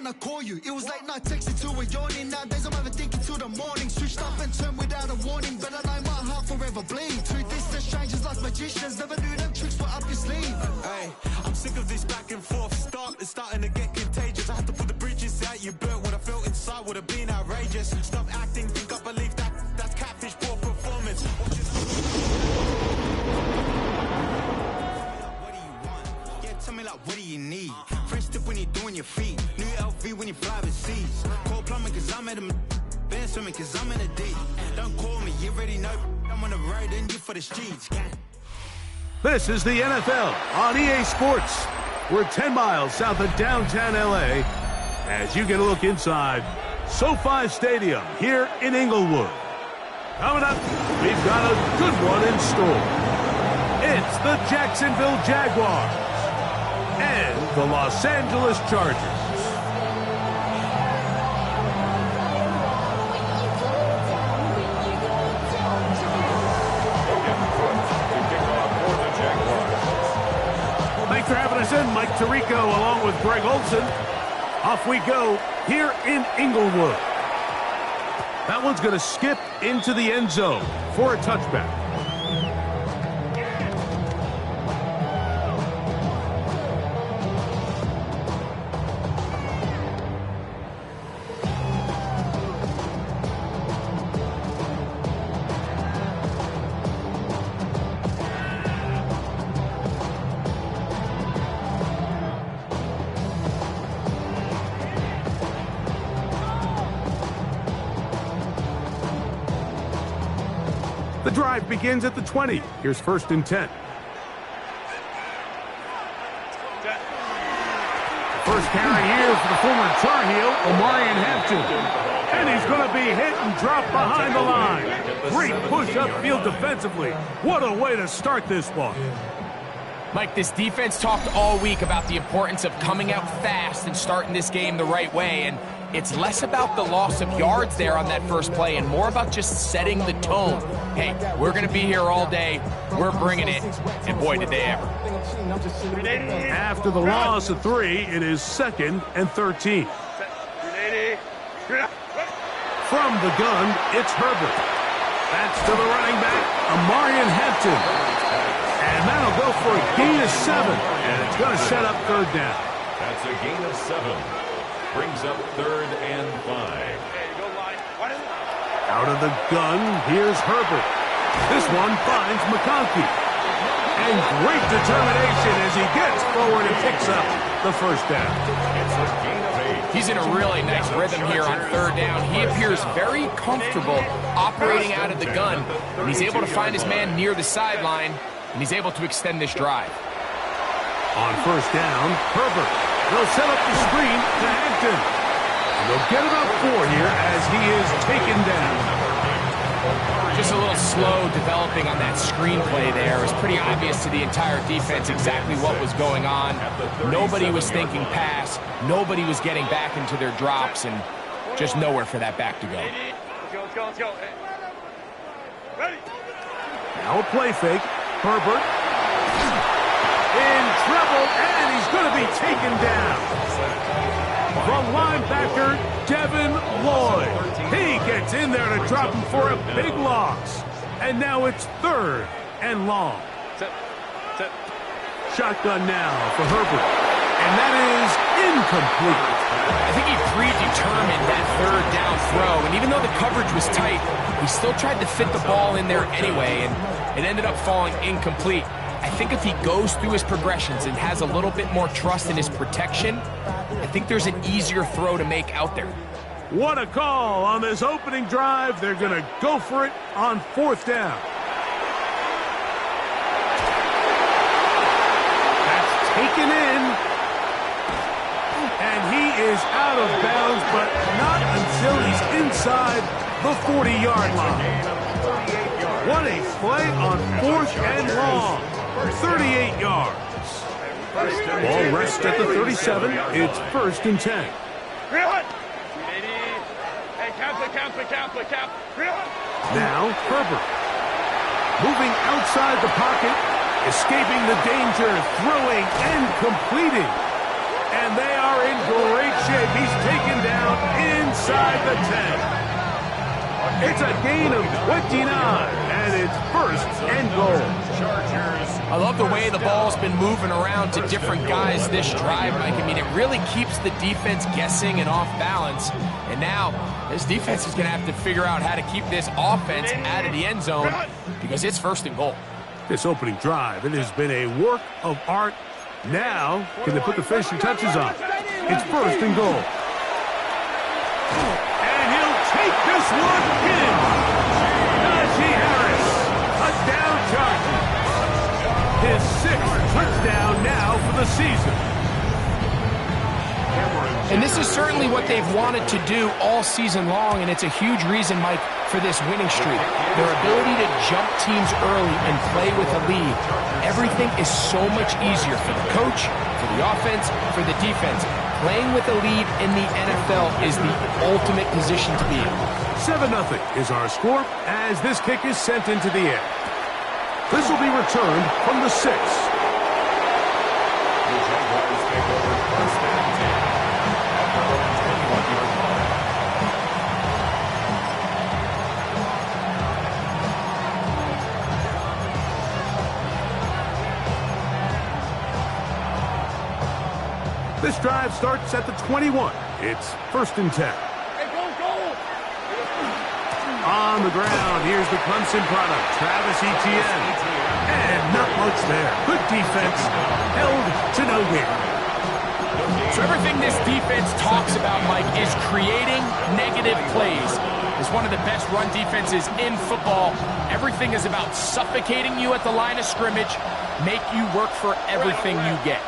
when I call you. It was late night texting to a yawning. Nowadays I'm overthinking till the morning. Switched up and turned without a warning. But I know my heart forever bleed. Two distant strangers like magicians. Never knew them tricks were up your sleeve. Hey, I'm sick of this back and forth start. It's starting to get contagious. I had to put the bridges out you built. What I felt inside would have been outrageous. Stop acting, think I believe that's catfish, poor performance. What do you want? Yeah, tell me like, what do you need? Fresh tip when you're doing your feet. New LV when you fly overseas. Call plumbing cause I'm at a band swimming cause I'm in a deep. Don't call me, you already know. I'm on the road and you for the streets. This is the NFL on EA Sports. We're 10 miles south of downtown LA as you get a look inside SoFi Stadium here in Inglewood. Coming up, we've got a good one in store. It's the Jacksonville Jaguars and the Los Angeles Chargers. Thanks for having us in, Mike Tirico, along with Greg Olson. Off we go here in Inglewood. That one's going to skip into the end zone for a touchback. The drive begins at the 20. Here's 1st and 10. First carry here for the former Tar Heel, Omarion Hampton. And he's going to be hit and drop behind the line. Great push upfield defensively. What a way to start this one. Mike, this defense talked all week about the importance of coming out fast and starting this game the right way, and it's less about the loss of yards there on that first play and more about just setting the tone. Hey, we're going to be here all day. We're bringing it. And boy, did they ever. After the loss of 3, it is 2nd and 13. From the gun, it's Herbert. That's to the running back, Omarion Hampton. And that'll go for a gain of 7. And it's going to set up 3rd down. That's a gain of 7. Brings up 3rd and 5. Out of the gun, here's Herbert. This one finds McConkey. And great determination as he gets forward and picks up the 1st down. It's a gain of 8. He's in a really nice rhythm here on 3rd down. He appears very comfortable operating out of the gun. And he's able to find his man near the sideline, and he's able to extend this drive. On 1st down, Herbert. They'll set up the screen to Hampton. And they'll get about 4 here as he is taken down. Just a little slow developing on that screenplay there. It was pretty obvious to the entire defense exactly what was going on. Nobody was thinking pass. Nobody was getting back into their drops, and just nowhere for that back to go. Let's go. Ready? Now a play fake. Herbert in trouble, and he's going to be taken down. From linebacker Devin Lloyd. He gets in there to drop him for a big loss. And now it's 3rd and long. Shotgun now for Herbert. And that is incomplete. I think he predetermined that 3rd down throw. And even though the coverage was tight, he still tried to fit the ball in there anyway. And it ended up falling incomplete. I think if he goes through his progressions and has a little bit more trust in his protection, I think there's an easier throw to make out there. What a call on this opening drive. They're going to go for it on 4th down. That's taken in. And he is out of bounds, but not until he's inside the 40-yard line. What a play on 4th and long. 38 yards. Ball rests at the 37. It's 1st and 10. Now Herbert. Moving outside the pocket. Escaping the danger. Throwing and completing. And they are in great shape. He's taken down inside the 10. It's a gain of 29, and it's first and goal. I love the way the ball's been moving around to different guys this drive, Mike. I mean, it really keeps the defense guessing and off balance. And now this defense is going to have to figure out how to keep this offense out of the end zone because it's first and goal. This opening drive, it has been a work of art. Now, can they put the finishing touches on? It's first and goal. And he'll take this one in. Najee Harris, a down charge. His 6th touchdown now for the season. And this is certainly what they've wanted to do all season long, and it's a huge reason, Mike, for this winning streak. Their ability to jump teams early and play with a lead. Everything is so much easier for the coach, for the offense, for the defense. Playing with a lead in the NFL is the ultimate position to be in. 7-0 is our score as this kick is sent into the air. This will be returned from the 6. This drive starts at the 21. It's first and 10. On the ground, here's the Clemson product, Travis Etienne. And not much there. Good defense, held to no gain. So everything this defense talks about, Mike, is creating negative plays. It's one of the best run defenses in football. Everything is about suffocating you at the line of scrimmage, make you work for everything you get.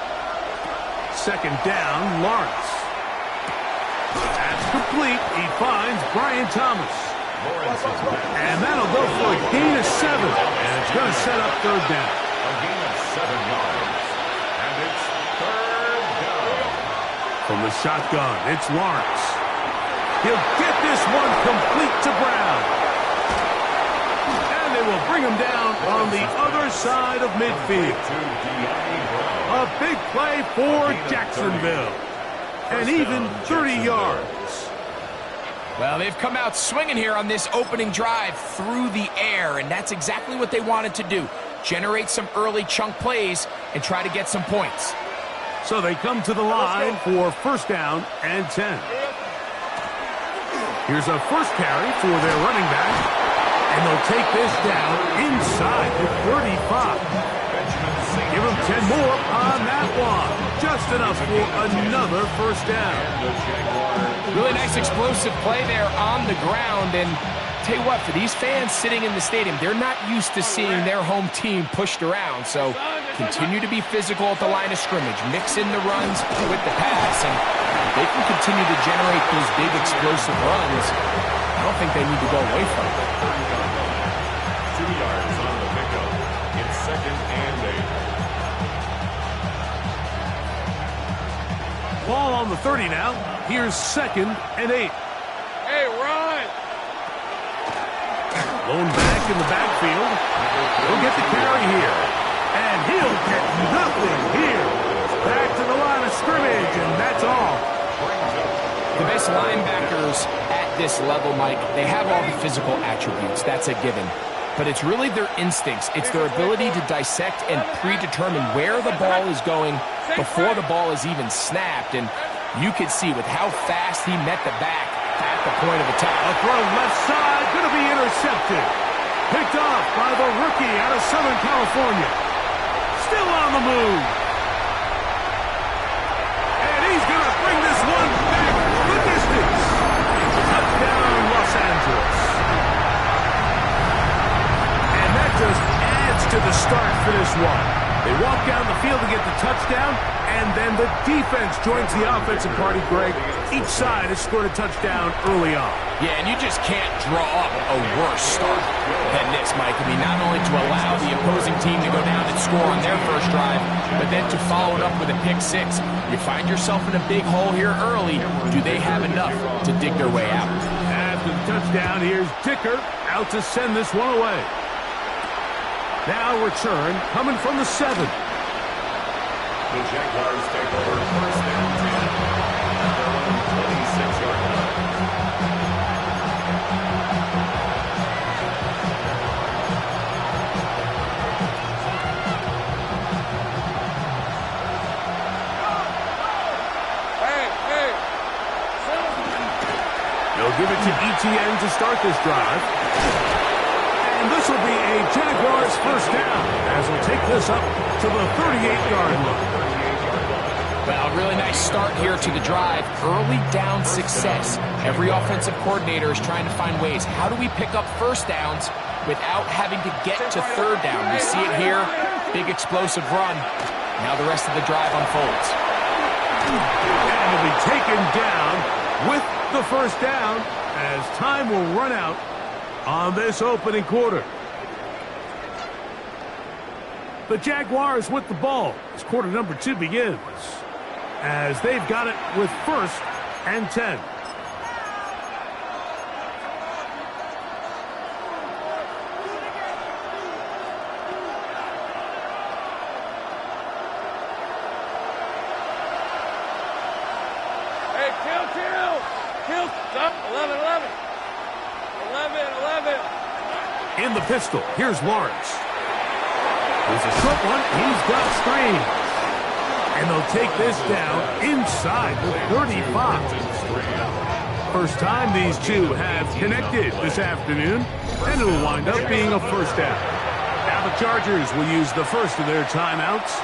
Second down, Lawrence. That's complete. He finds Brian Thomas. And that'll go for a gain of 7. And it's going to set up third down. A gain of 7 yards. And it's third down. From the shotgun, it's Lawrence. He'll get this one complete to Brown. And they will bring him down on the other side of midfield. A big play for Jacksonville. And even 30 yards. Well, they've come out swinging here on this opening drive through the air, and that's exactly what they wanted to do. Generate some early chunk plays and try to get some points. So they come to the line for first down and 10. Here's a first carry for their running back. And they'll take this down inside the 35. Give him 10 more on that one. Just enough for another first down. Really nice explosive play there on the ground. And tell you what, for these fans sitting in the stadium, they're not used to seeing their home team pushed around. So continue to be physical at the line of scrimmage. Mix in the runs with the pass. And if they can continue to generate those big explosive runs, I don't think they need to go away from it. 2 yards on the pickup. It's second and 8. Ball on the 30 now. Here's second and 8. Hey, run! Lone back in the backfield. He'll get the carry here. And he'll get nothing here. Back to the line of scrimmage, and that's all. The best linebackers at this level, Mike, they have all the physical attributes. That's a given. But it's really their instincts. It's their ability to dissect and predetermine where the ball is going before the ball is even snapped. And you could see with how fast he met the back at the point of attack. A throw left side, going to be intercepted. Picked off by the rookie out of Southern California. Still on the move. And he's going to bring this one back the distance. Touchdown, Los Angeles. And that just adds to the start for this one. They walk down the field to get the touchdown, and then the defense joins the offensive party, Greg. Each side has scored a touchdown early on. Yeah, and you just can't draw up a worse start than this, Mike. I mean, not only to allow the opposing team to go down and score on their first drive, but then to follow it up with a pick six. You find yourself in a big hole here early. Do they have enough to dig their way out? After the touchdown, here's Dicker out to send this one away. Now return coming from the 7. The Jaguars take over first down. ETN to start this drive. And this will be a Jaguars first down as we'll take this up to the 38-yard line. Well, really nice start here to the drive. Early down success. Every offensive coordinator is trying to find ways. How do we pick up first downs without having to get to third down? We see it here. Big explosive run. Now the rest of the drive unfolds. And will be taken down with the first down as time will run out on this opening quarter. The Jaguars with the ball as quarter number 2 begins, as they've got it with 1st and 10. Hey, kill. Stop. 11. In the pistol, here's Lawrence. There's a short one. He's got screen. And they'll take this down inside the 35. First time these two have connected this afternoon, and it'll wind up being a first down. Now the Chargers will use the first of their timeouts.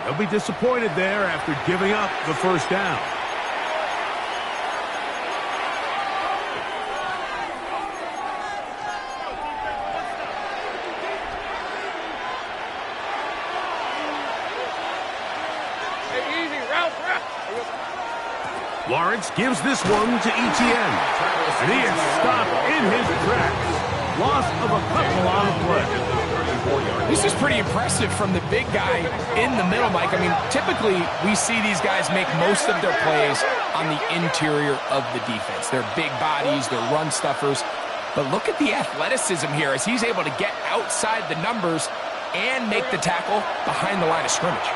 They'll be disappointed there after giving up the first down. Lawrence gives this one to ETN. And he is stopped in his tracks. Loss of a couple on the play. This is pretty impressive from the big guy in the middle, Mike. I mean, typically we see these guys make most of their plays on the interior of the defense. They're big bodies, they're run stuffers. But look at the athleticism here as he's able to get outside the numbers and make the tackle behind the line of scrimmage.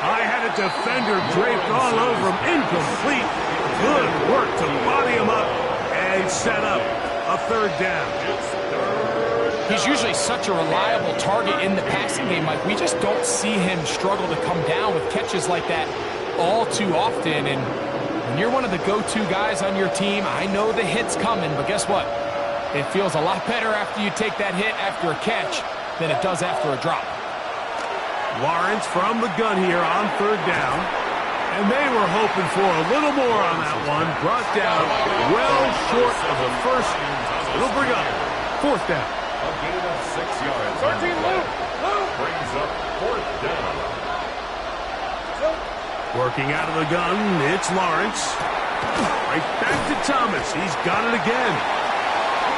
I had a defender draped all over him. Incomplete. Good work to body him up and set up a third down. He's usually such a reliable target in the passing game, Mike. We just don't see him struggle to come down with catches like that all too often. And when you're one of the go-to guys on your team, I know the hit's coming, but guess what? It feels a lot better after you take that hit after a catch than it does after a drop. Lawrence from the gun here on third down. And they were hoping for a little more on that one. Brought down well short of the first. It'll bring up fourth down. A gain of 6 yards. 13, Luke. Brings up fourth down. Working out of the gun, it's Lawrence. Right back to Thomas. He's got it again.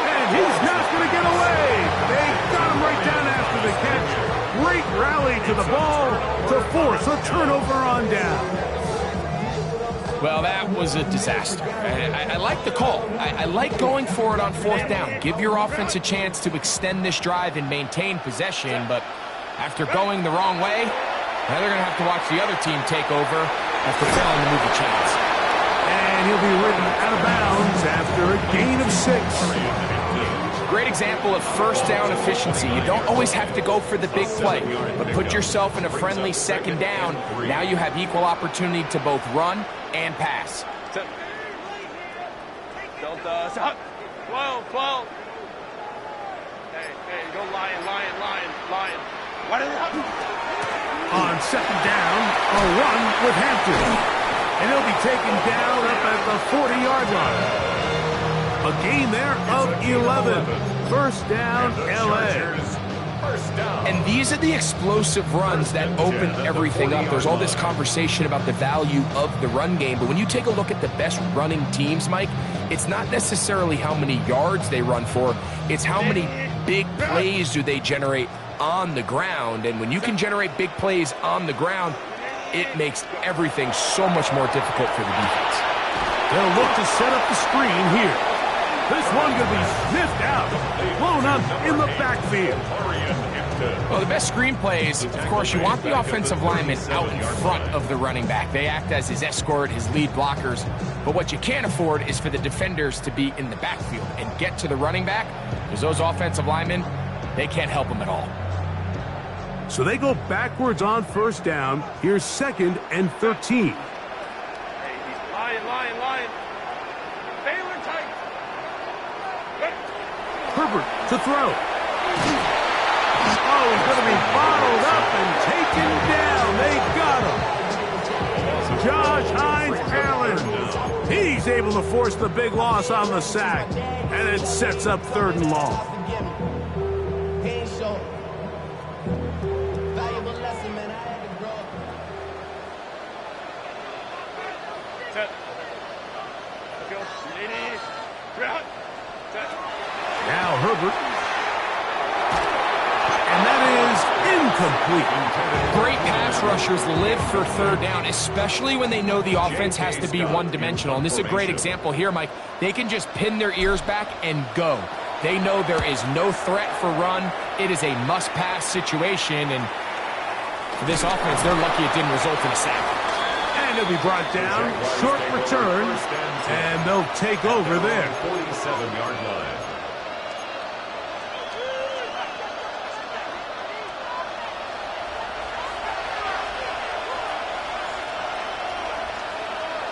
And he's not going to get away. They got him right down after the catch. Great rally to the ball to force a turnover on down. Well, that was a disaster. I like the call. I like going for it on fourth down. Give your offense a chance to extend this drive and maintain possession, but after going the wrong way, now they're going to have to watch the other team take over after failing to move the chains. And he'll be ridden out of bounds after a gain of 6. Great example of first down efficiency. You don't always have to go for the big play, but put yourself in a friendly second down. Now you have equal opportunity to both run and pass. Delta, stop. 12. Hey, go lion. What is it? On second down, a run with Hampton. And he'll be taken down up at the 40-yard line. A gain there of 11. First down, L.A. And these are the explosive runs that open everything up. There's all this conversation about the value of the run game, but when you take a look at the best running teams, Mike, it's not necessarily how many yards they run for, it's how many big plays do they generate on the ground. And when you can generate big plays on the ground, it makes everything so much more difficult for the defense. They'll look to set up the screen here. This one going to be sniffed out, blown up in the backfield. Well, the best screen plays, of course, you want the offensive lineman out in front of the running back. They act as his escort, his lead blockers. But what you can't afford is for the defenders to be in the backfield and get to the running back, because those offensive linemen, they can't help him at all. So they go backwards on first down. Here's 2nd and 13. Hey, he's lying. Baylor tight. Herbert to throw. Oh, he's going to be bottled up and taken down. They got him. Josh Hines-Allen. He's able to force the big loss on the sack. And it sets up 3rd and long. Now Herbert. And that is incomplete. Great pass rushers live for 3rd down, especially when they know the offense has to be one-dimensional. And this is a great example here, Mike. They can just pin their ears back and go. They know there is no threat for run. It is a must-pass situation. And for this offense, they're lucky it didn't result in a sack. And he'll be brought down. Short return. And they'll take over there. 47-yard line.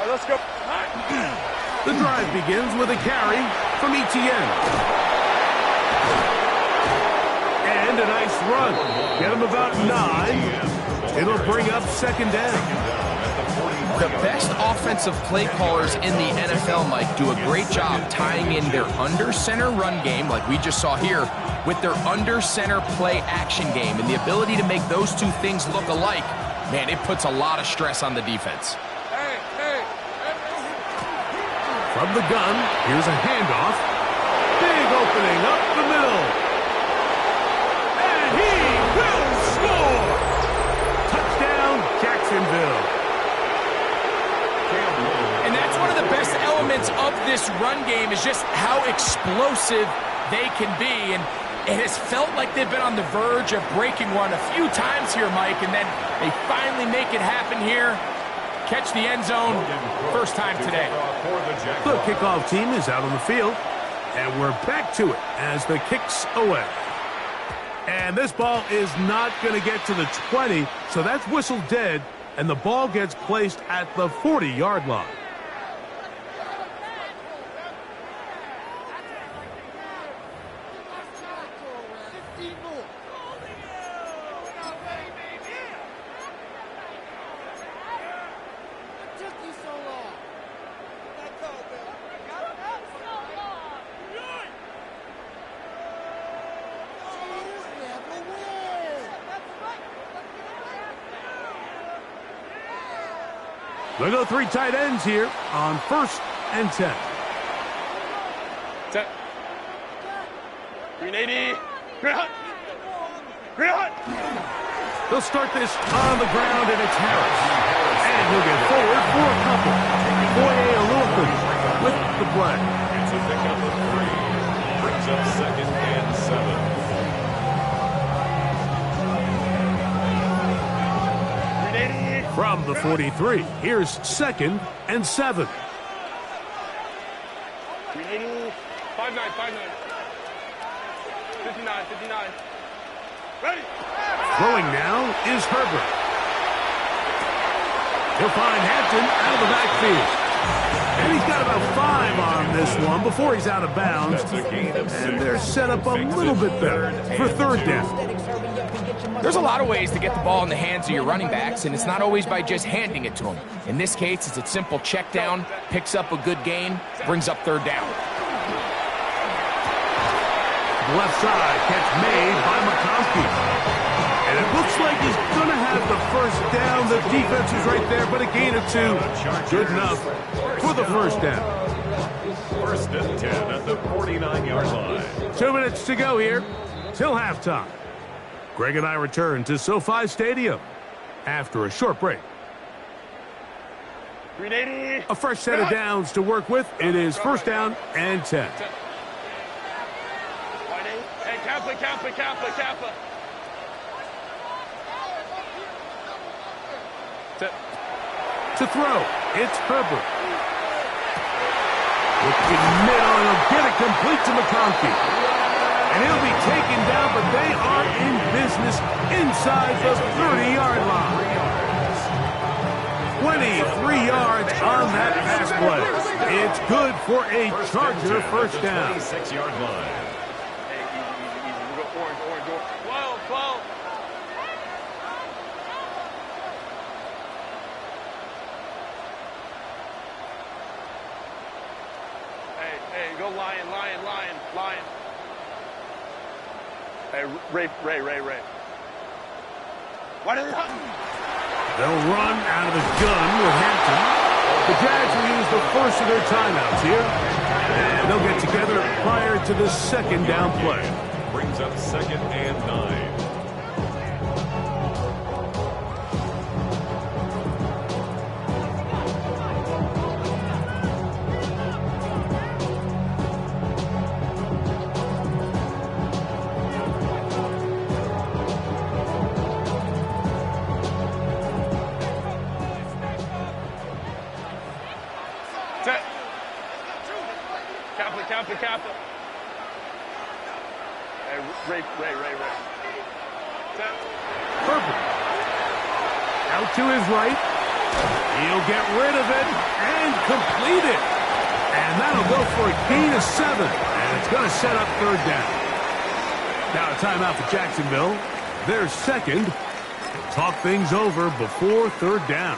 Let's go. The drive begins with a carry from Etienne. And a nice run. Get him about 9. It'll bring up 2nd down. The best offensive play callers in the NFL, Mike, do a great job tying in their under-center run game, like we just saw here, with their under-center play action game. And the ability to make those two things look alike, man, it puts a lot of stress on the defense. From the gun, here's a handoff. Big opening up the middle. And he will score! Touchdown, Jacksonville. And that's one of the best elements of this run game is just how explosive they can be. And it has felt like they've been on the verge of breaking one a few times here, Mike, and then they finally make it happen here. Catch the end zone, first time today. The kickoff team is out on the field, and we're back to it as the kick's away. And this ball is not going to get to the 20, so that's whistled dead, and the ball gets placed at the 40-yard line. They go 3 tight ends here on 1st and 10. Set. 380. They'll start this on the ground, and it's Harris. And he'll get forward for a couple. Boye Aluakun with the play. It's a pickup of 3. Brings up 2nd and 7. From the 43, here's 2nd and 7. 380. 5-9. 59. Ready. Throwing now is Herbert. He'll find Hampton out of the backfield. And he's got about 5 on this one before he's out of bounds. And they're set up a little bit better for 3rd down. There's a lot of ways to get the ball in the hands of your running backs, and it's not always by just handing it to them. In this case, it's a simple check down, picks up a good gain, brings up 3rd down. Left side, catch made by McConkey. And it looks like he's going to have the 1st down. The defense is right there, but a gain of 2. Good enough for the 1st down. 1st and 10 at the 49-yard line. 2 minutes to go here till halftime. Greg and I return to SoFi Stadium after a short break. 380. A fresh set of downs to work with. It is 1st down and 10. Hey, Kappa. To throw, it's Herbert. Looking middle, and he'll get it complete to McConkey. And he'll be taken down, but they are in business inside the 30-yard line. 23 yards on that pass play. It's good for a Charger 1st down. 26-yard line. 12. Hey, go lion. Hey, Ray. Why did they hunt? They'll run out of the gun with Hampton. The Jags will use the first of their timeouts here. And they'll get together prior to the second down play. Brings up 2nd and 9. Kappa. Hey, Ray. Perfect. Out to his right. He'll get rid of it and complete it. And that'll go for a gain of 7. And it's going to set up 3rd down. Now a timeout for Jacksonville. Their second. Talk things over before 3rd down.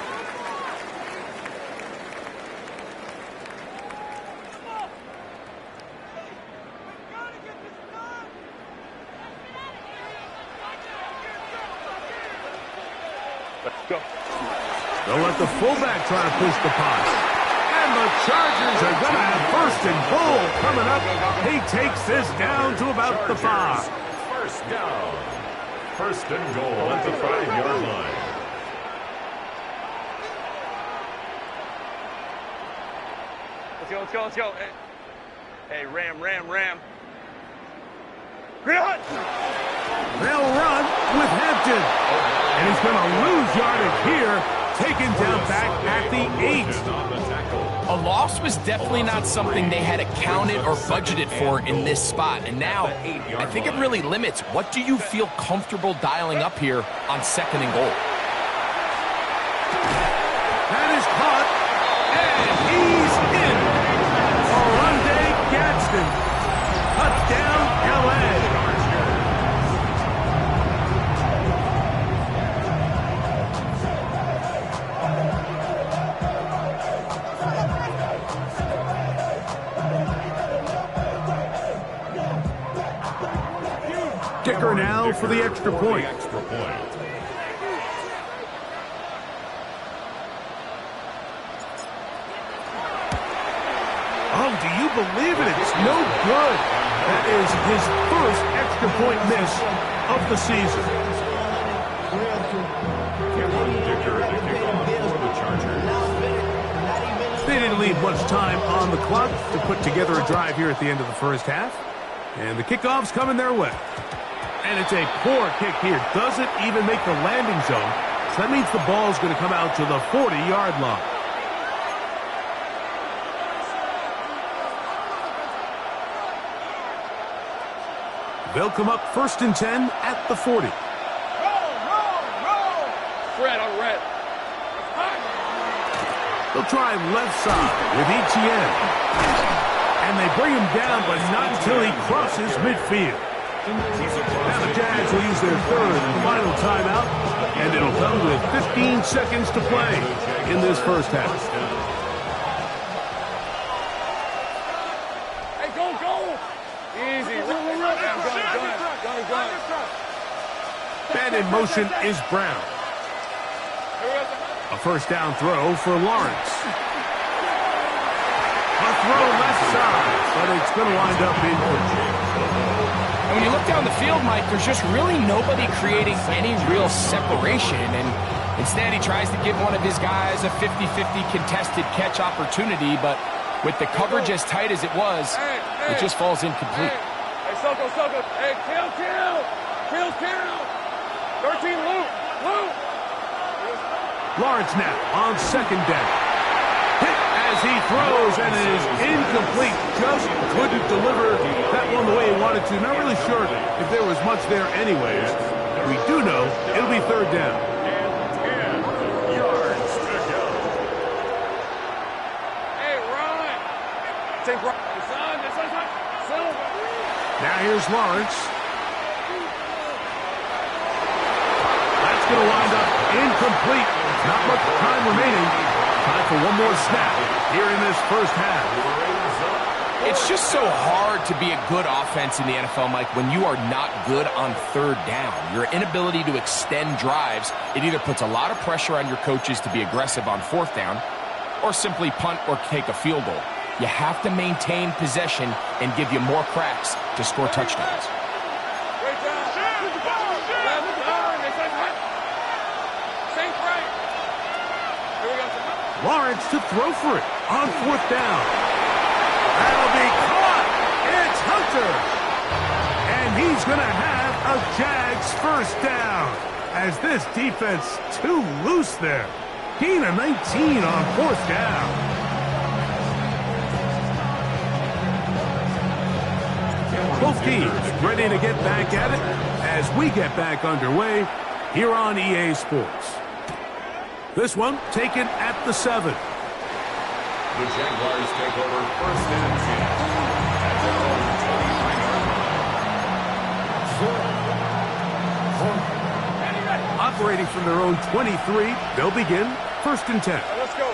Go. They'll let the fullback try to push the pass. And the Chargers are going to have 1st and goal coming up. He takes this down to about the 5. 1st down. 1st and goal at the 5-yard line. Let's go. Hey, Ram. Green Hunt! They'll run with Hampton. And he's going to lose yardage here, taken down back at the 8. A loss was definitely not something they had accounted or budgeted for in this spot. And now, I think it really limits what do you feel comfortable dialing up here on 2nd and goal. That is caught, and he's in. Oronde Gadsden. Touchdown, L.A. Kicker now for the extra point. Oh, do you believe it? It's no good. That is his first extra point miss of the season. They didn't leave much time on the clock to put together a drive here at the end of the 1st half. And the kickoff's coming their way. And it's a poor kick here. Doesn't even make the landing zone. So that means the ball's going to come out to the 40-yard line. They'll come up 1st and 10 at the 40. Roll! Red on red. They'll try left side with Etienne. And they bring him down, but not until he crosses midfield. Now the Jags will use their 3rd and final timeout, and it'll come with 15 seconds to play in this 1st half. Hey, go! Easy. Gun. Man in motion is Brown. A 1st down throw for Lawrence. A throw left side, but it's going to wind up incomplete. And when you look down the field, Mike, there's just really nobody creating any real separation. And instead, he tries to give one of his guys a 50-50 contested catch opportunity. But with the coverage as tight as it was, it just falls incomplete. Hey, Soko. Hey, kill. 13, Luke. Lawrence now on 2nd down. Hit as he throws, and it is incomplete. Just couldn't deliver that one the way he wanted to. Not really sure if there was much there anyways. We do know it'll be 3rd down. And 10 yards to go. Hey, run. Take right. Son. Now here's Lawrence. going to wind up incomplete. Not much time remaining. Time for one more snap here in this first half. It's just so hard to be a good offense in the NFL, Mike, when you are not good on third down. Your inability to extend drives, it either puts a lot of pressure on your coaches to be aggressive on fourth down or simply punt or take a field goal. You have to maintain possession and give you more cracks to score touchdowns. Lawrence to throw for it on fourth down. That'll be caught. It's Hunter. And he's going to have a Jags first down as this defense too loose there. Gain of 19 on fourth down. Both teams ready to get back at it as we get back underway here on EA Sports. This one taken at the 7. The Jaguars take over first and 10 at their own 29-yard line. Operating from their own 23, they'll begin first and 10. Let's go.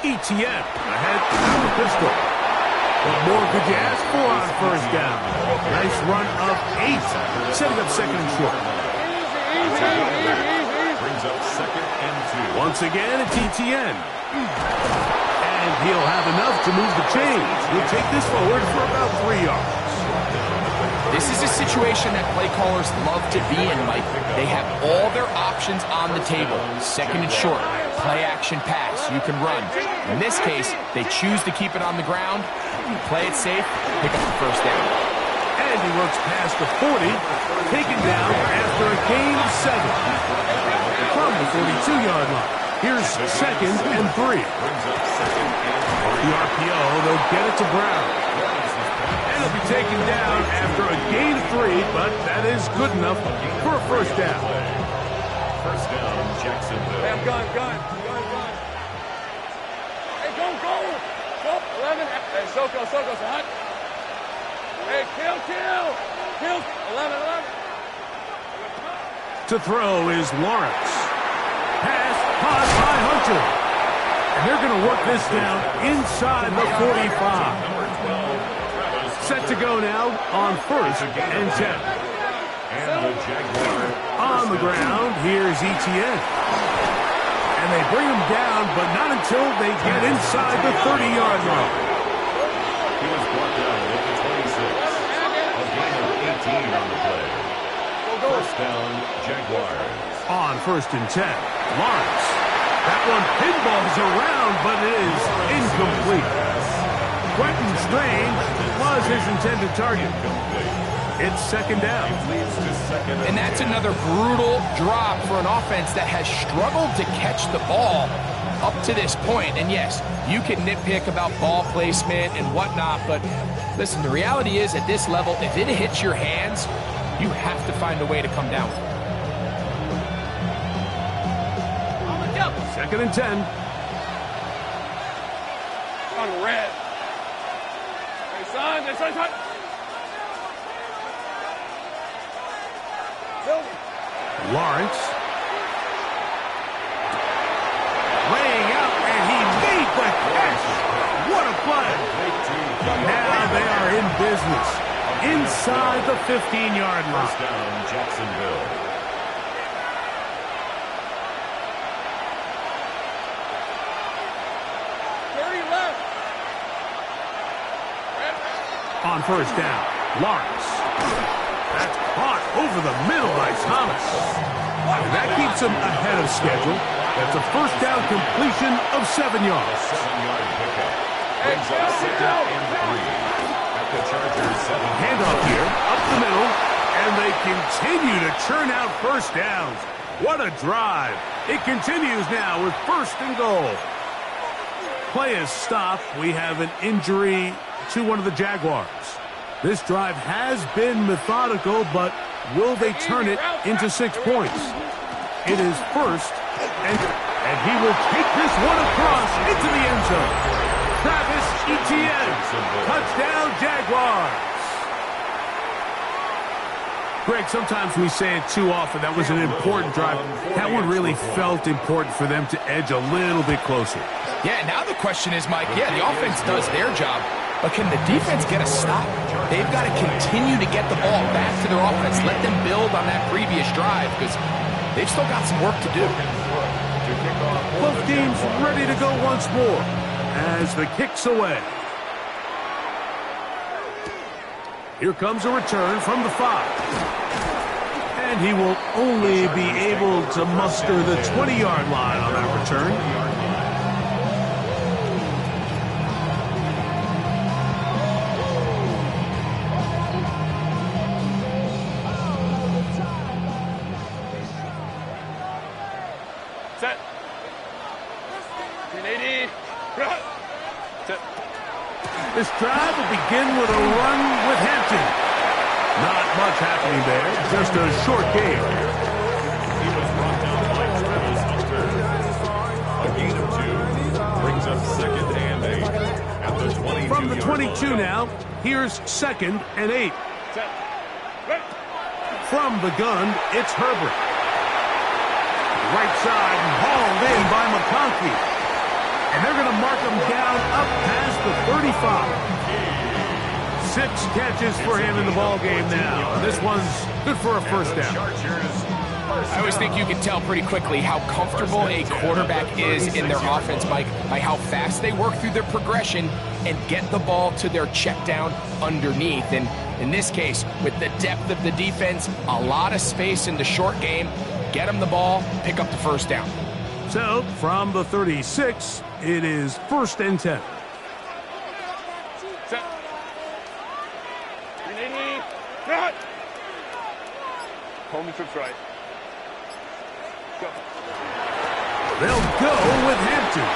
ETN ahead of the pistol. What more could you ask for on first down? Nice run of 8, setting up second and short. Brings up second and 2. Once again, it's ETN. And he'll have enough to move the chains. He'll take this forward for about 3 yards. This is a situation that play callers love to be in, Mike. They have all their options on the table. Second and short, play action pass, you can run. In this case, they choose to keep it on the ground, play it safe, pick up the first down. And he works past the 40, taken down after a gain of 7. From the 42-yard line, here's second and 3. Off the RPO, they'll get it to Brown. And it'll be taken down after a gain of 3, but that is good enough for a first down. First down, Jacksonville. Hey, gun. Hey, go. 11. Hey, Soko, hot. Hey, kill. 11. To throw is Lawrence. Pass caught by Hunter. And they're going to work this down inside the 45. Set to go now on first and 10. And the Jaguars On the ground, here's ETN. And they bring him down, but not until they get inside the 30-yard line. He was brought down at the 26. A gain of 18 on the play. First down, Jaguars. On first and 10, Lawrence. That one pinballs around, but it is incomplete. Quentin Strange was his intended target. It's second down. And that's another brutal drop for an offense that has struggled to catch the ball up to this point. And yes, you can nitpick about ball placement and whatnot, but listen, the reality is at this level, if it hits your hands, you have to find a way to come down. Second and 10. On red. Hey, son. Lawrence. Laying out, and he made the catch. What a play. Now they are in business. Inside the 15-yard line. First down, Jacksonville. On first down, Lawrence. That's caught over the middle by Thomas. And that keeps him ahead of schedule. That's a first down completion of 7 yards. 7-yard pickup. Brings up second and 3. At the Chargers 7. Handoff here, up the middle, and they continue to churn out first downs. What a drive. It continues now with first and goal. Play is stopped. We have an injury to one of the Jaguars. This drive has been methodical, but will they turn it into 6 points? It is first, and he will take this one across into the end zone. Travis Etienne, touchdown Jaguars. Greg, sometimes we say it too often. That was an important drive. That one really felt important for them to edge a little bit closer. Yeah, now the question is, Mike, yeah, the offense does their job, but can the defense get a stop? They've got to continue to get the ball back to their offense. Let them build on that previous drive because they've still got some work to do. Both teams ready to go once more as the kick's away. Here comes a return from the 5. And he will only be able to muster the 20-yard line on that return. Set. 380. Set. This drive will begin with a run with Hampton. Not much happening there, just a short game. He was brought down by Travis Hunter. A gain of 2 brings up 2nd and 8 at the 22. From the 22 now, here's 2nd and 8. Set. Right. From the gun, it's Herbert. Right side and hauled in by McConkey. And they're going to mark him down up past the 35. 6 catches for him in the ball game now. This one's good for a first down. I always think you can tell pretty quickly how comfortable a quarterback is in their offense, Mike, by how fast they work through their progression and get the ball to their check down underneath. And in this case, with the depth of the defense, a lot of space in the short game, get them the ball, pick up the first down. So, from the 36, it is 1st and 10. Set. 380. Right. Home trips right. Go. They'll go with Hampton.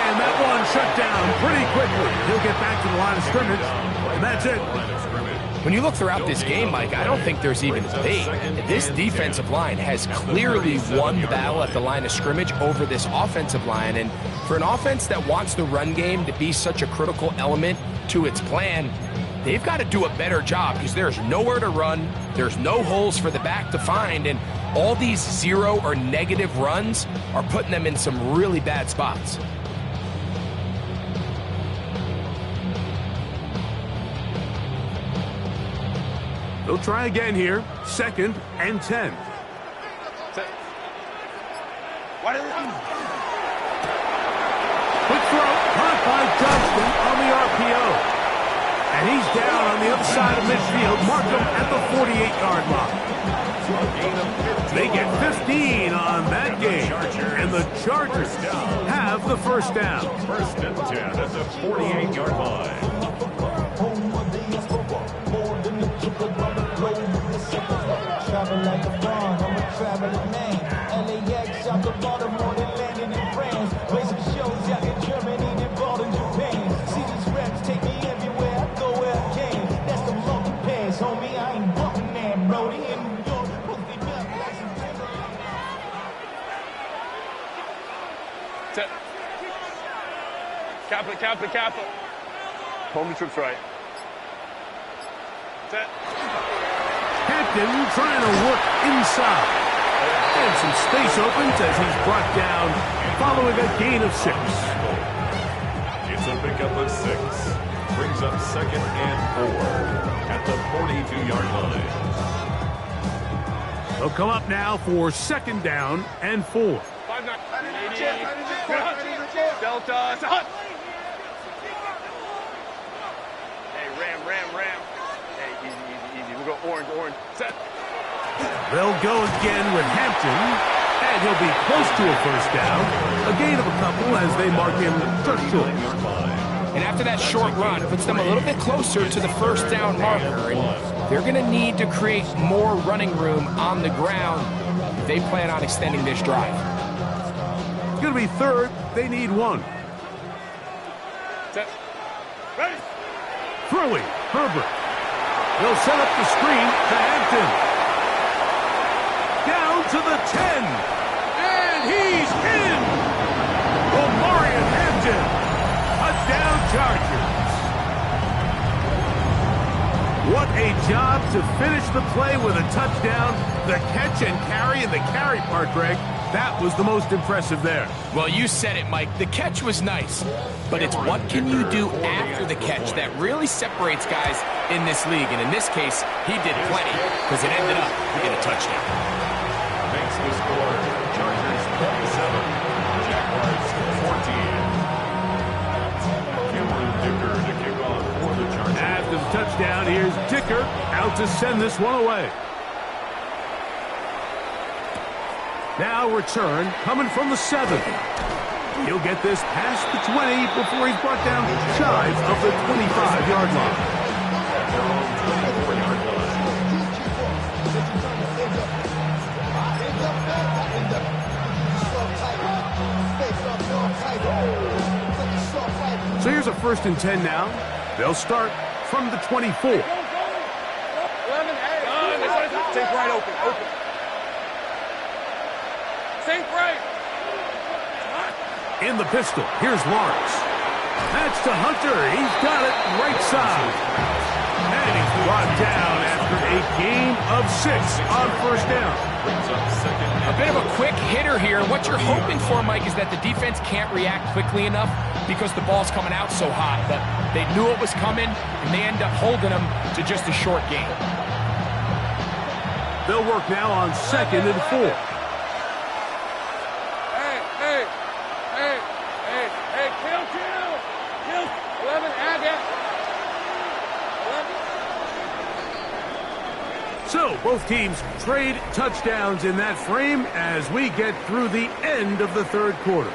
And that one shut down pretty quickly. He'll get back to the line of scrimmage, and that's it. When you look throughout this game, Mike, I don't think there's even a debate. This defensive line has clearly won the battle at the line of scrimmage over this offensive line. And for an offense that wants the run game to be such a critical element to its plan, they've got to do a better job because there's nowhere to run, there's no holes for the back to find, and all these 0 or negative runs are putting them in some really bad spots. They'll try again here. 2nd and 10. Set. Why did Quick throw, caught by Johnston on the RPO. And he's down on the other side of midfield. Mark him at the 48-yard line. They get 15 on that game. And the Chargers have the first down. 1st and 10 at the 48-yard line. Travel like a fawn, I'm a traveling man. LAX, out the Baltimore, then landing in France. Play some shows out in Germany, then bought in Japan. See these reps take me everywhere, I go where I can. That's the monkey pass, homie, I ain't walking there, Brody. In New York, hook it up like some Timberland. Set. Kappa. Home trips right. Set. Hampton trying to work inside. And some space opens as he's brought down following a gain of 6. It's a pickup of 6. Brings up 2nd and 4 at the 42-yard line. They'll come up now for 2nd down and 4. 5-9. Delta. Hut. Hey, ram. Hey, easy. We'll go orange. Set. They'll go again with Hampton, and he'll be close to a first down. A gain of a couple as they mark him just short. And after that short run, puts them a little bit closer to the first down marker. And they're going to need to create more running room on the ground if they plan on extending this drive. It's going to be 3rd. They need 1. Set. Ready. Throwing, Herbert. They'll set up the screen to Hampton. Down to the 10. And he's in. Omarion Hampton. Touchdown Chargers. What a job to finish the play with a touchdown. The catch and carry, and the carry part, Greg, that was the most impressive there. Well, you said it, Mike. The catch was nice, but it's what can you do after the catch that really separates guys in this league. And in this case, he did plenty because it ended up in a touchdown. Makes the score Chargers 27, Jaguars 14. Cameron Dicker to kick off for the Chargers. After the touchdown, here's Dicker out to send this one away. Now return coming from the 7. He'll get this past the 20 before he's brought down shy of the 25-yard line. At their own 24-yard line. So here's a 1st and 10 now. They'll start from the 24. 11, take right open. Take right. In the pistol, here's Lawrence. That's to Hunter. He's got it right side. And he's brought down after a gain of 6 on 1st down. A bit of a quick hitter here. What you're hoping for, Mike, is that the defense can't react quickly enough because the ball's coming out so hot. But they knew it was coming, and they end up holding them to just a short gain. They'll work now on 2nd and 4. Kill. 11, add that. 11. So both teams trade touchdowns in that frame as we get through the end of the 3rd quarter.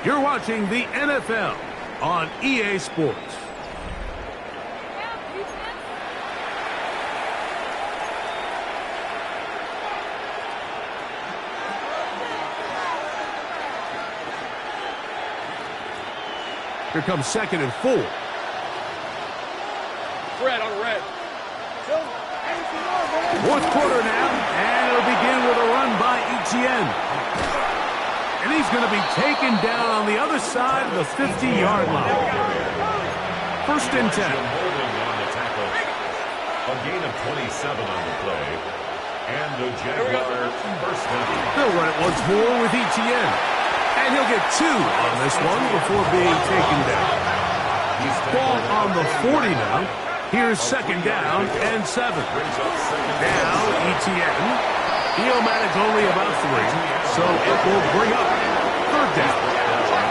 You're watching the NFL on EA Sports. Here comes 2nd and 4. Red on red. 4th quarter now, and it'll begin with a run by Etienne. And he's going to be taken down on the other side of the 50-yard line. 1st and 10. A gain of 27 on the play. And the Jaguar first down. They'll run it once more with Etienne. And he'll get 2 on this one before being taken down. Ball on the 40 now. Here's 2nd down and 7. Now Etienne. He'll manage only about 3, so it will bring up 3rd down.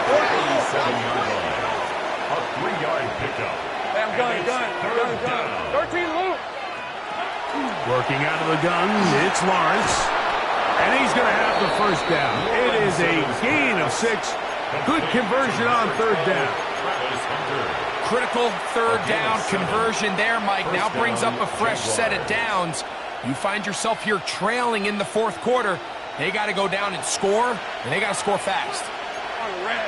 37-yard line. A 3-yard pickup. Gun. 13 loop. Working out of the gun, it's Lawrence. And he's going to have the 1st down. It is a gain of 6. Good conversion on 3rd down. Critical 3rd down conversion there, Mike. Now brings up a fresh set of downs. You find yourself here trailing in the 4th quarter. They got to go down and score, and they got to score fast. On red.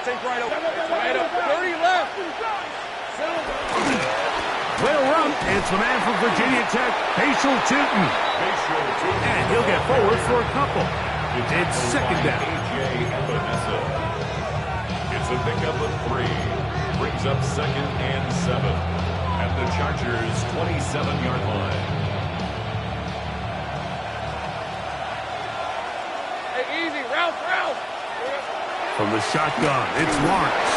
Take right up. 30 left. Way to run. It's the man from Virginia Tech, Facial Tootin. And he'll get forward for a couple. It's 2nd down. It's a pickup of 3. Brings up 2nd and 7 at the Chargers' 27-yard line. Hey, easy. Ralph. From the shotgun, it's Lawrence.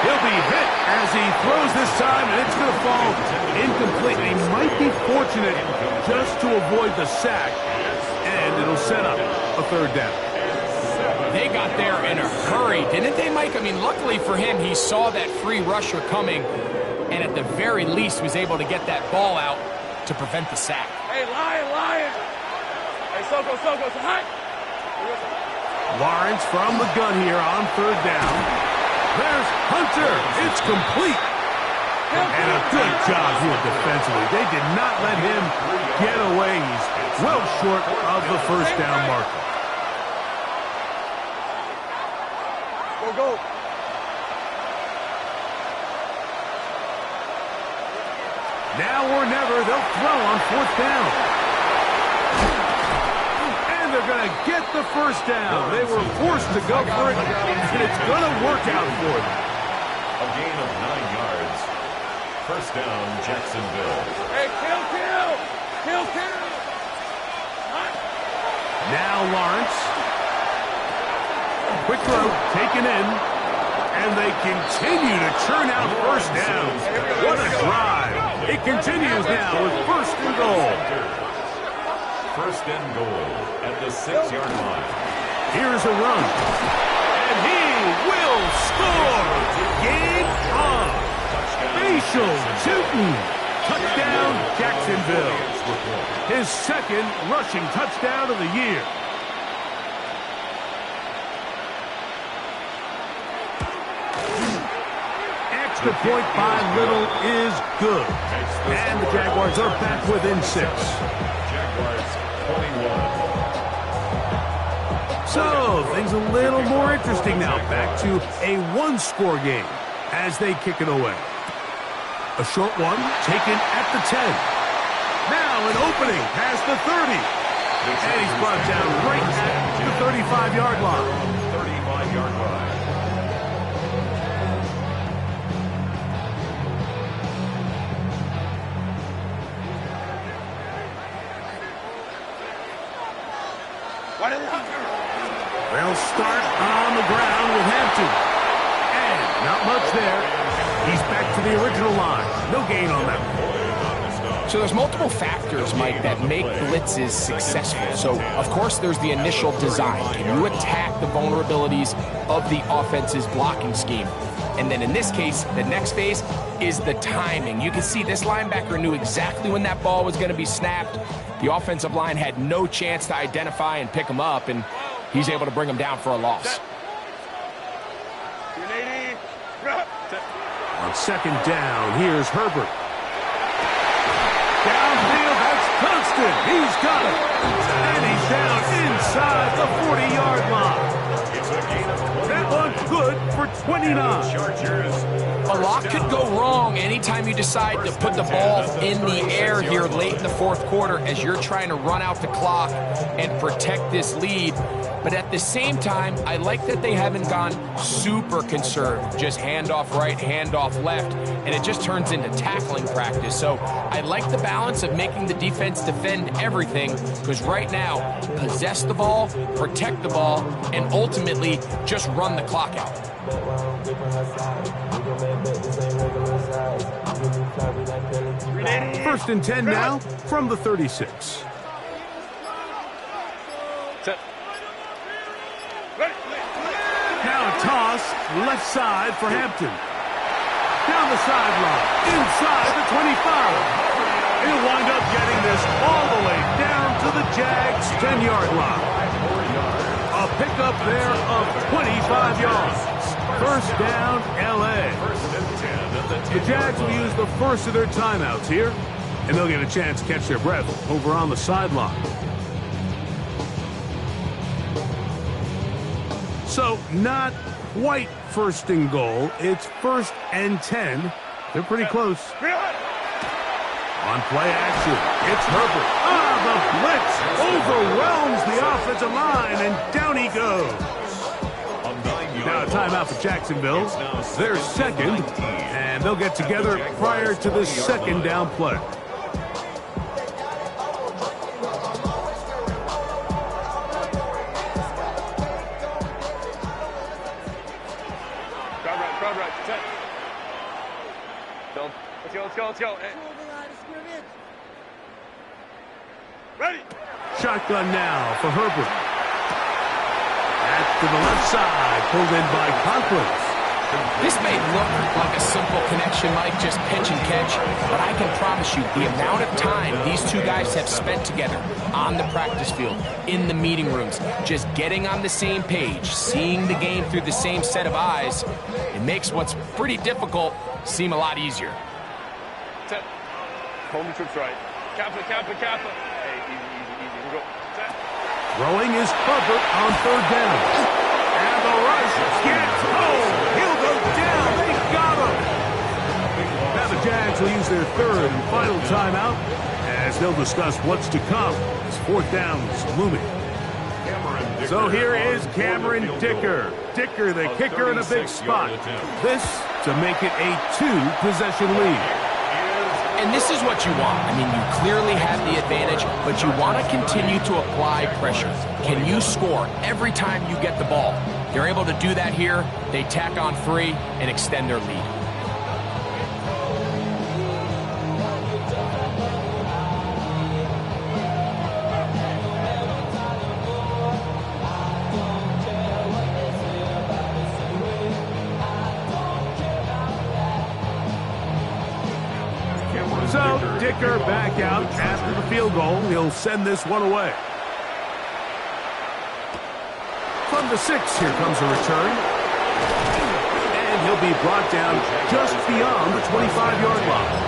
He'll be hit as he throws this time, and it's going to fall incomplete. He might be fortunate just to avoid the sack, and it'll set up a 3rd down. They got there in a hurry, didn't they, Mike? I mean, luckily for him, he saw that free rusher coming, and at the very least was able to get that ball out to prevent the sack. Hey, Lion. Hey, Soko, hot. Lawrence from the gun here on 3rd down. There's Hunter. It's complete. And a good job here defensively. They did not let him get away. He's well short of the 1st down marker. Go. Now or never, they'll throw on 4th down. And they're going to get the 1st down. They were forced to go for it, and it's going to work out for them. A gain of 9 yards. First down, Jacksonville. Hey, kill! Now Lawrence. Quick throw, taken in. And they continue to churn out first downs. What a drive. It continues now with first and goal. First and goal at the 6-yard line. Here's a run. And he will score. Game on. Facial shooting. Touchdown, Jacksonville. His second rushing touchdown of the year. Extra point by Little is good. And the Jaguars are back within 6. Jaguars 21. So, things a little more interesting now. Back to a one-score game as they kick it away. A short one taken at the 10. Now an opening past the 30. And he's brought down right at the 35-yard line. 35-yard line. They'll start on the ground with Hampton. And not much there. He's back to the original line. No gain on that one. So there's multiple factors, Mike, that make blitzes successful. So, of course, there's the initial design. Can you attack the vulnerabilities of the offense's blocking scheme? And then in this case, the next phase is the timing. You can see this linebacker knew exactly when that ball was going to be snapped. The offensive line had no chance to identify and pick him up, and he's able to bring him down for a loss. On second down, here's Herbert. Downfield, that's Constant. He's got it. And he's down inside the 40-yard line. That one good for 29. A lot could go wrong anytime you decide to put the ball in the air here late in the fourth quarter as you're trying to run out the clock and protect this lead. But at the same time, I like that they haven't gone super conservative, just handoff right, handoff left, and it just turns into tackling practice. So I like the balance of making the defense defend everything, because right now, possess the ball, protect the ball, and ultimately just run the clock out. First and 10 now from the 36. Now a toss, left side for Hampton. Down the sideline, inside the 25. He'll wind up getting this all the way down to the Jags' 10-yard line. A pickup there of 25 yards. First down, L.A. The Jags will use the first of their timeouts here, and they'll get a chance to catch their breath over on the sideline. So, not quite first and goal. It's first and 10. They're pretty close. On play action, it's Herbert. The blitz overwhelms the offensive line, and down he goes. Now a timeout for Jacksonville. They're second, and they'll get together prior to the second down play. Let's go. Ready. Shotgun now for Herbert. That's to the left side, pulled in by Conklin. This may look like a simple connection, Mike, just pitch and catch, but I can promise you the amount of time these two guys have spent together on the practice field, in the meeting rooms, just getting on the same page, seeing the game through the same set of eyes, it makes what's pretty difficult seem a lot easier. Set. Home trips right. Kappa. Hey, easy. We'll go. Set. Throwing is Herbert on third down. And the rush gets home. He'll go down. They got him. Now the Jags will use their third and final timeout as they'll discuss what's to come as fourth down is looming. So here is Cameron Dicker. The kicker in a big spot. This to make it a 2-possession lead. And this is what you want. I mean, you clearly have the advantage, but you want to continue to apply pressure. Can you score every time you get the ball? They're able to do that here. They tack on 3 and extend their lead. So, Dicker back out after the field goal. He'll send this one away. From the 6, here comes a return. And he'll be brought down just beyond the 25-yard line.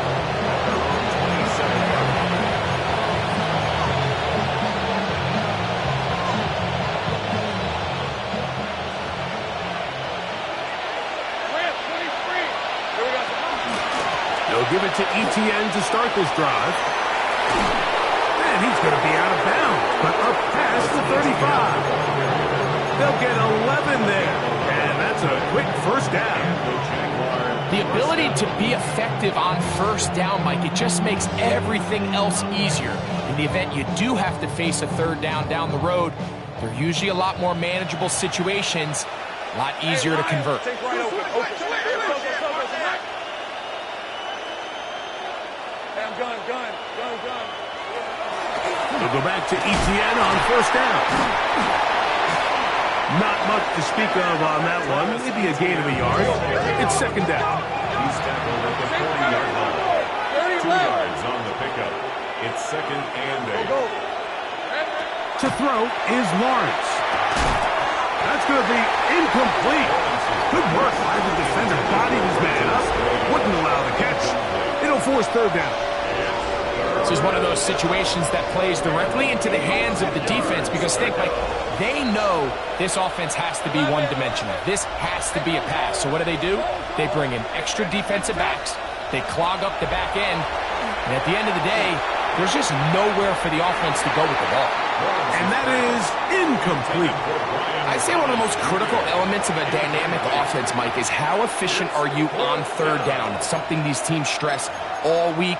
They'll give it to Etienne to start this drive. And he's going to be out of bounds, but up past the 35. They'll get 11 there, and that's a quick first down. The ability to be effective on first down, Mike, it just makes everything else easier. In the event you do have to face a third down the road, they're usually a lot more manageable situations, a lot easier to convert. They'll go back to Etienne on first down. Not much to speak of on that one. Maybe a gain of a yard. It's second down. He's tackled at the 40-yard line. 2 yards on the pickup. It's second and 8. To throw is Lawrence. That's going to be incomplete. Good work by the defender. Bodied his man up. Wouldn't allow the catch. It'll force third down. This is one of those situations that plays directly into the hands of the defense because think, like, they know this offense has to be one-dimensional. This has to be a pass. So what do? They bring in extra defensive backs. They clog up the back end. And at the end of the day, there's just nowhere for the offense to go with the ball. And that is incomplete. I say one of the most critical elements of a dynamic offense, Mike, is how efficient are you on third down? It's something these teams stress all week.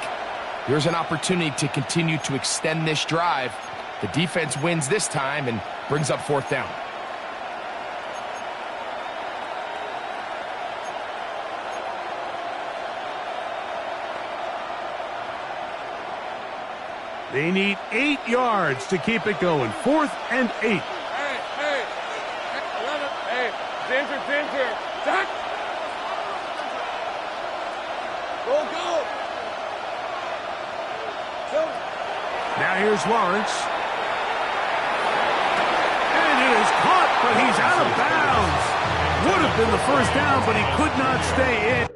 Here's an opportunity to continue to extend this drive. The defense wins this time and brings up fourth down. They need 8 yards to keep it going. 4th and 8. Hey, 11. Hey, danger. Zach. Go. Now here's Lawrence. And it is caught, but he's out of bounds. Would have been the first down, but he could not stay in.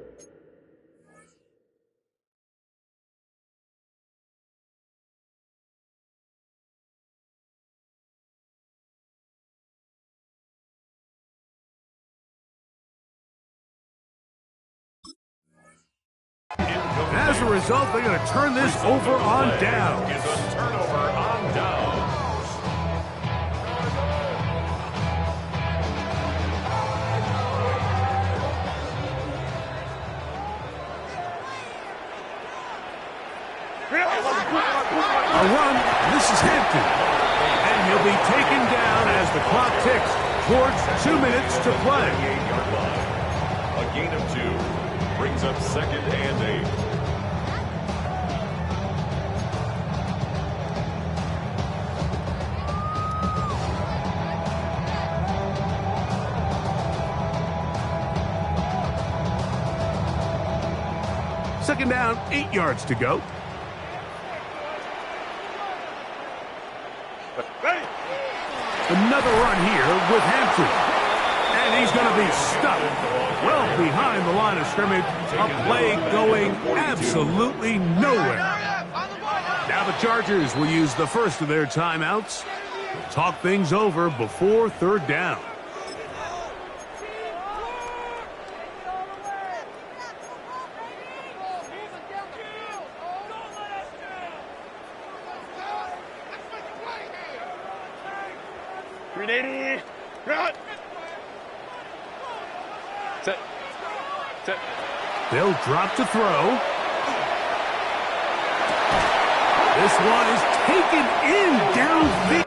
And as a result, they're going to turn this over on downs. It's a turnover on downs. A run. This is Hampton. And he'll be taken down as the clock ticks towards 2 minutes to play. 8-yard line. A gain of 2. Brings up second and 8. Second down, 8 yards to go. Another run here with Hampton. And he's going to be stuck well behind the line of scrimmage. A play going absolutely nowhere. Now the Chargers will use the first of their timeouts. Talk things over before third down. Set. They'll drop to throw. This one is taken in downfield.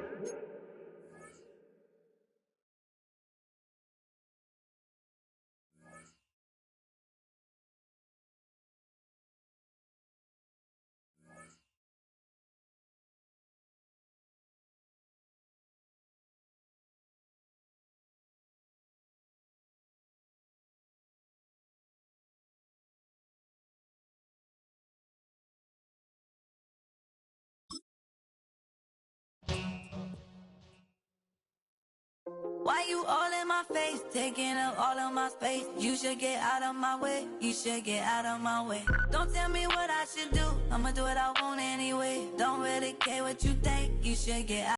Why you all in my face, taking up all of my space? You should get out of my way, you should get out of my way. Don't tell me what I should do, I'ma do what I want anyway. Don't really care what you think, you should get out.